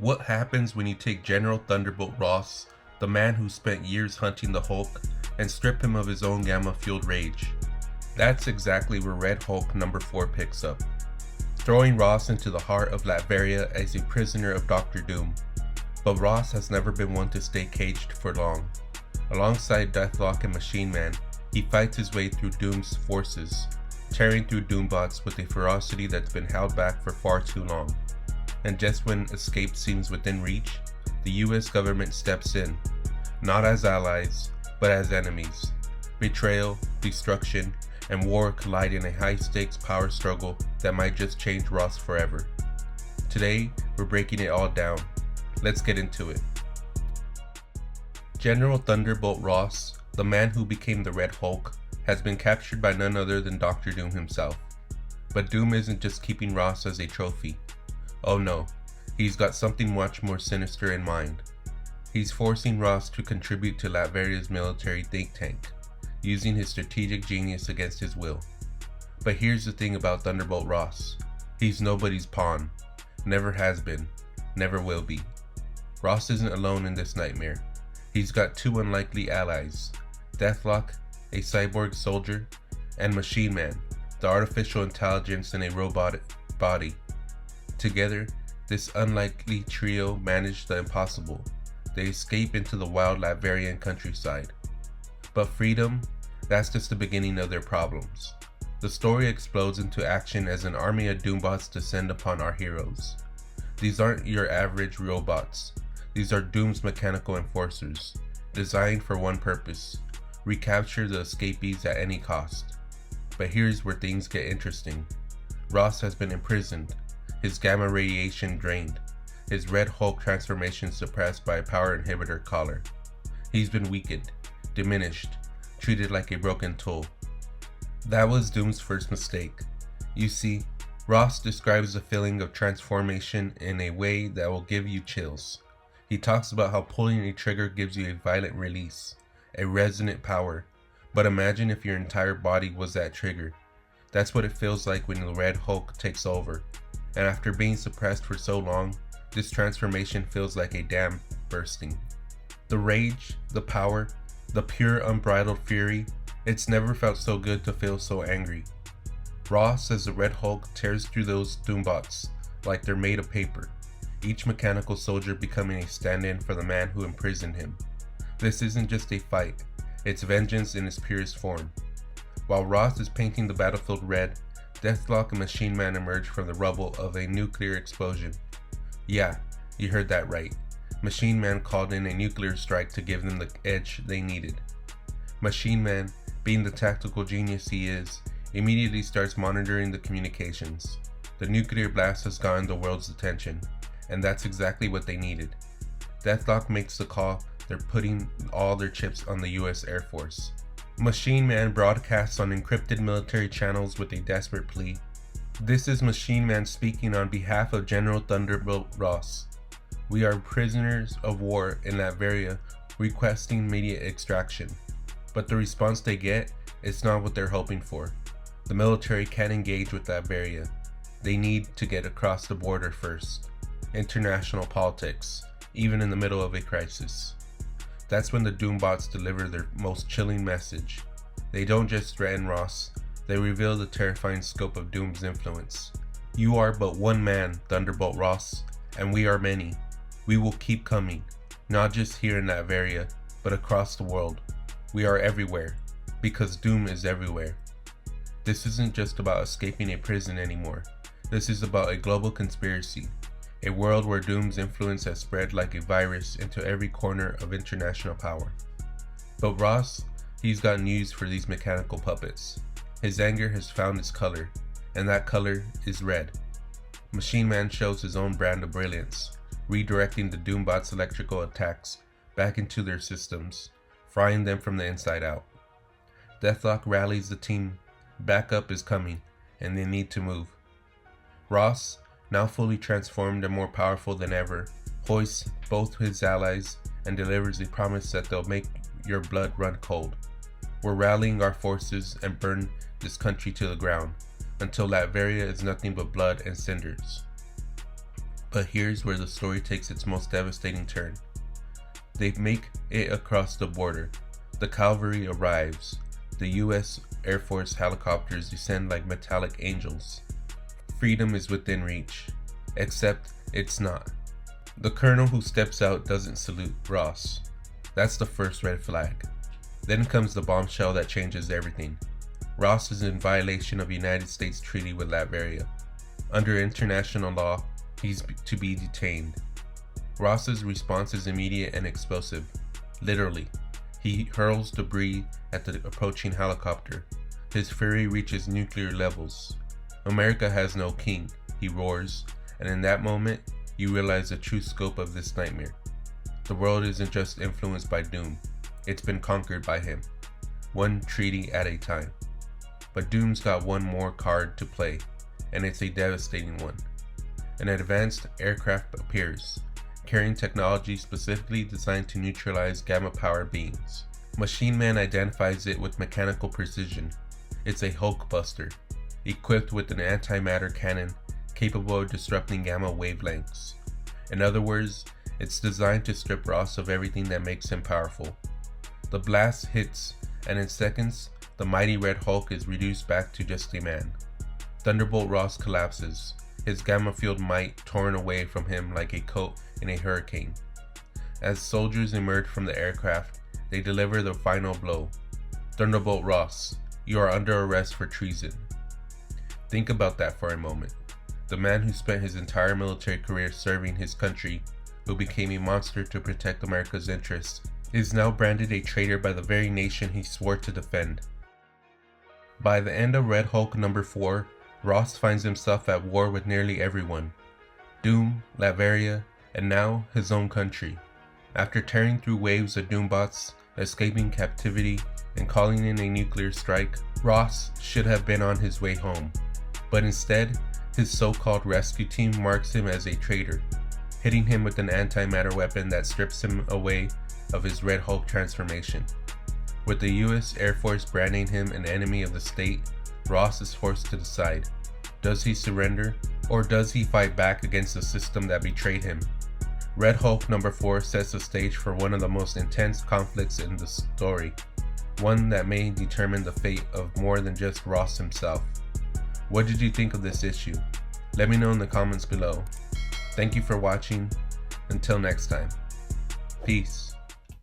What happens when you take General Thunderbolt Ross, the man who spent years hunting the Hulk, and strip him of his own gamma-fueled rage? That's exactly where Red Hulk number 4 picks up, throwing Ross into the heart of Latveria as a prisoner of Doctor Doom. But Ross has never been one to stay caged for long. Alongside Deathlok and Machine Man, he fights his way through Doom's forces, tearing through Doombots with a ferocity that's been held back for far too long. And just when escape seems within reach, the US government steps in, not as allies, but as enemies. Betrayal, destruction, and war collide in a high-stakes power struggle that might just change Ross forever. Today, we're breaking it all down. Let's get into it. General Thunderbolt Ross, the man who became the Red Hulk, has been captured by none other than Doctor Doom himself. But Doom isn't just keeping Ross as a trophy. Oh no, he's got something much more sinister in mind. He's forcing Ross to contribute to Latveria's military think tank, using his strategic genius against his will. But here's the thing about Thunderbolt Ross. He's nobody's pawn. Never has been. Never will be. Ross isn't alone in this nightmare. He's got two unlikely allies, Deathlok, a cyborg soldier, and Machine Man, the artificial intelligence in a robotic body. Together, this unlikely trio manage the impossible. They escape into the wild Latverian countryside. But freedom, that's just the beginning of their problems. The story explodes into action as an army of Doombots descend upon our heroes. These aren't your average robots. These are Doom's mechanical enforcers, designed for one purpose: recapture the escapees at any cost. But here's where things get interesting. Ross has been imprisoned, his gamma radiation drained, his Red Hulk transformation suppressed by a power inhibitor collar. He's been weakened, diminished, treated like a broken tool. That was Doom's first mistake. You see, Ross describes the feeling of transformation in a way that will give you chills. He talks about how pulling a trigger gives you a violent release, a resonant power. But imagine if your entire body was that trigger. That's what it feels like when the Red Hulk takes over. And after being suppressed for so long, this transformation feels like a dam bursting. The rage, the power, the pure unbridled fury, it's never felt so good to feel so angry. Ross, as the Red Hulk, tears through those Doombots like they're made of paper, each mechanical soldier becoming a stand-in for the man who imprisoned him. This isn't just a fight, it's vengeance in its purest form. While Ross is painting the battlefield red, Deathlok and Machine Man emerge from the rubble of a nuclear explosion. Yeah, you heard that right. Machine Man called in a nuclear strike to give them the edge they needed. Machine Man, being the tactical genius he is, immediately starts monitoring the communications. The nuclear blast has gotten the world's attention, and that's exactly what they needed. Deathlok makes the call. They're putting all their chips on the US Air Force. Machine Man broadcasts on encrypted military channels with a desperate plea. This is Machine Man speaking on behalf of General Thunderbolt Ross. We are prisoners of war in Latveria requesting immediate extraction. But the response they get is not what they're hoping for. The military can't engage with Latveria. They need to get across the border first. International politics, even in the middle of a crisis. That's when the Doombots deliver their most chilling message. They don't just threaten Ross, they reveal the terrifying scope of Doom's influence. You are but one man, Thunderbolt Ross, and we are many. We will keep coming, not just here in Latveria, but across the world. We are everywhere, because Doom is everywhere. This isn't just about escaping a prison anymore. This is about a global conspiracy. A world where Doom's influence has spread like a virus into every corner of international power. But Ross, he's got news for these mechanical puppets. His anger has found its color, and that color is red. Machine Man shows his own brand of brilliance, redirecting the Doombots' electrical attacks back into their systems, frying them from the inside out. Deathlok rallies the team. Backup is coming, and they need to move. Ross, now fully transformed and more powerful than ever, hoists both his allies and delivers a promise that they'll make your blood run cold. We're rallying our forces and burn this country to the ground, until Latveria is nothing but blood and cinders. But here's where the story takes its most devastating turn. They make it across the border. The cavalry arrives. The US Air Force helicopters descend like metallic angels. Freedom is within reach. Except it's not. The colonel who steps out doesn't salute Ross. That's the first red flag. Then comes the bombshell that changes everything. Ross is in violation of United States treaty with Latveria. Under international law, he's to be detained. Ross's response is immediate and explosive. Literally, he hurls debris at the approaching helicopter. His fury reaches nuclear levels. America has no king, he roars, and in that moment, you realize the true scope of this nightmare. The world isn't just influenced by Doom, it's been conquered by him, one treaty at a time. But Doom's got one more card to play, and it's a devastating one. An advanced aircraft appears, carrying technology specifically designed to neutralize gamma-powered beings. Machine Man identifies it with mechanical precision. It's a Hulkbuster, equipped with an antimatter cannon capable of disrupting gamma wavelengths. In other words, it's designed to strip Ross of everything that makes him powerful. The blast hits, and in seconds, the mighty Red Hulk is reduced back to just a man. Thunderbolt Ross collapses, his gamma-fueled might torn away from him like a coat in a hurricane. As soldiers emerge from the aircraft, they deliver the final blow. Thunderbolt Ross, you are under arrest for treason. Think about that for a moment. The man who spent his entire military career serving his country, who became a monster to protect America's interests, is now branded a traitor by the very nation he swore to defend. By the end of Red Hulk number 4, Ross finds himself at war with nearly everyone. Doom, Latveria, and now his own country. After tearing through waves of Doombots, escaping captivity, and calling in a nuclear strike, Ross should have been on his way home. But instead, his so-called rescue team marks him as a traitor, hitting him with an antimatter weapon that strips him away of his Red Hulk transformation. With the US Air Force branding him an enemy of the state, Ross is forced to decide. Does he surrender, or does he fight back against the system that betrayed him? Red Hulk number 4 sets the stage for one of the most intense conflicts in the story, one that may determine the fate of more than just Ross himself. What did you think of this issue? Let me know in the comments below. Thank you for watching. Until next time. Peace.